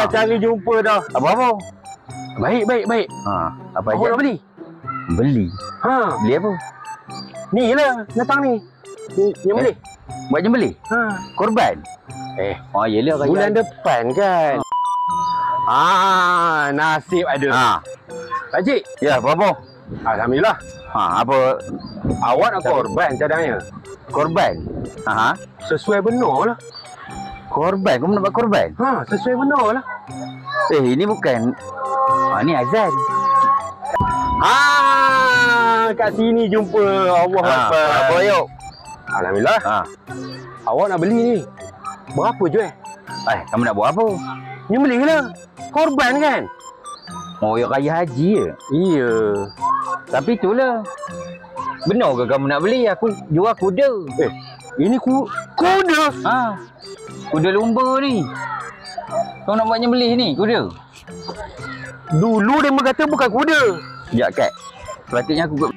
Cari jumpa dah. Apa-apa? Baik. Apa Awak nak beli? Beli? Beli apa? Ni lah, datang ni. Yang beli. Buat jembeli? Korban? Oh, yelah raya. Bulan depan kan. Nasib ada. Pakcik. Ya, apa-apa? Alhamdulillah. Apa? Awak nak korban cadangnya? Korban? Sesuai benar lah. Korban? Kamu nak buat korban? Sesuai benar lah. Ini bukan. Ni azan. Kat sini jumpa. Allah Akbar. Apa yuk? Alhamdulillah. Awak nak beli ni. Berapa jual? Kamu nak buat apa? Ni belilah. Korban kan? Oh, yuk raya haji je? Iya. Tapi itulah. Benar ke kamu nak beli? Aku jual kuda. Ini kuda? Kuda lumba ni. Kau nak buat nyembelih ni, kuda? Dulu dia berkata bukan kuda. Sekejap, Kak. Sepatutnya aku